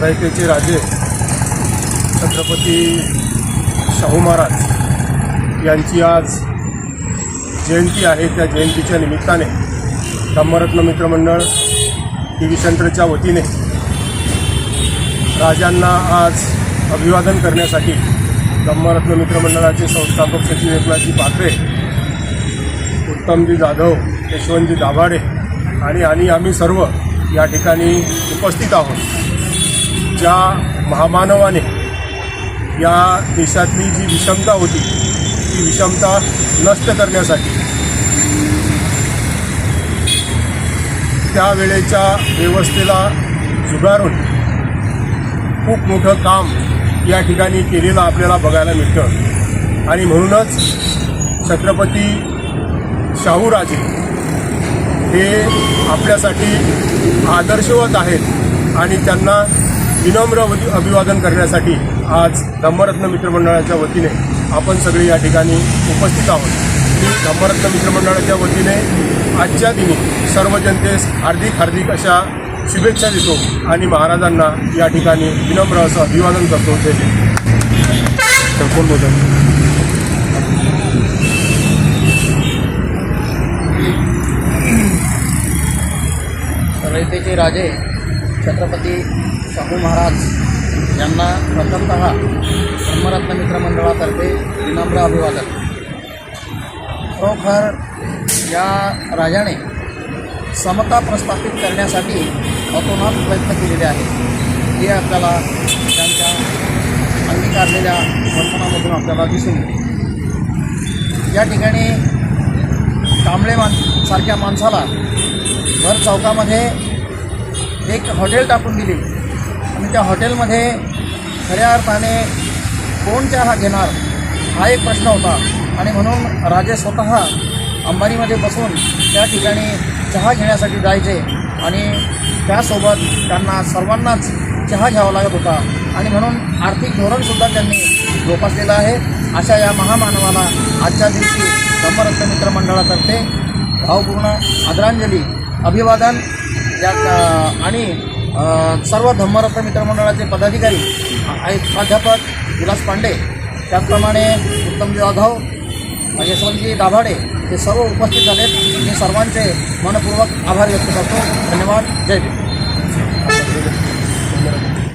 रयतेचे राजे छत्रपती शाहू महाराज यांची आज जयंती आहे। त्या जयंतीच्या निमित्ताने धम्मरत्न मित्रमंडळ दिविसेंटरच्या वतीने राजांना आज अभिवादन करण्यासाठी धम्मरत्न मित्रमंडळाचे संस्थापक सचिव एकनाथजी पाखरे, उत्तमजी जाधव, यशवंतजी दाभाडे आणि आम्ही सर्व या ठिकाणी उपस्थित आहोत। ज्या महामानवाने या देशातली जी विषमता होती ती विषमता नष्ट करण्यासाठी त्यावेळेच्या व्यवस्थेला झुगारून खूप मोठं काम या ठिकाणी केलेलं आपल्याला बघायला मिळतं आणि म्हणूनच छत्रपती शाहूराजे हे आपल्यासाठी आदर्शवत आहेत आणि त्यांना विनम्र अभिवादन करण्यासाठी आज धम्मरत्न मित्रमंडळाच्या वतीने आपण सगळे या ठिकाणी उपस्थित आहोत। मी धम्मरत्न मित्रमंडळाच्या वतीने आजच्या दिनी सर्व जनतेस हार्दिक अशा शुभेच्छा देतो आणि महाराजांना या ठिकाणी विनम्र असं अभिवादन करतो। जय जय। तर कोण बोलतो? रयतेचे राजे छत्रपती शाहू महाराज यांना प्रथमतः धम्मरत्न मित्रमंडळातर्फे विनम्र अभिवादन। खरोखर या राजाने समता प्रस्थापित करण्यासाठी अतोनात प्रयत्न केलेले आहेत हे आपल्याला त्यांच्या अंगीकारलेल्या वर्तनामधून आपल्याला दिसून येते। या ठिकाणी कांबळे सारख्या माणसाला भर चौकामध्ये एक हॉटेल टाकून दिली आणि त्या हॉटेलमध्ये खऱ्या अर्थाने कोण चहा घेणार हा एक प्रश्न होता आणि म्हणून राजे स्वतः अंबानीमध्ये बसून त्या ठिकाणी चहा घेण्यासाठी जायचे आणि त्यासोबत त्यांना सर्वांनाच चहा घ्यावा लागत होता आणि म्हणून आर्थिक धोरणसुद्धा त्यांनी जोपासलेलं आहे। अशा या महामानवाला आजच्या दिवशी धम्मरत्न मित्रमंडळातर्फे भावपूर्ण आदरांजली अभिवादन आणि सर्व धम्मरत्न मित्रमंडळाचे पदाधिकारी आहेत, प्राध्यापक विलास पांडे, त्याचप्रमाणे उत्तमजी जाधव, यशवंतजी दाभाडे हे सर्व उपस्थित झालेत। मी सर्वांचे मनपूर्वक आभार व्यक्त करतो। धन्यवाद। जय भीम।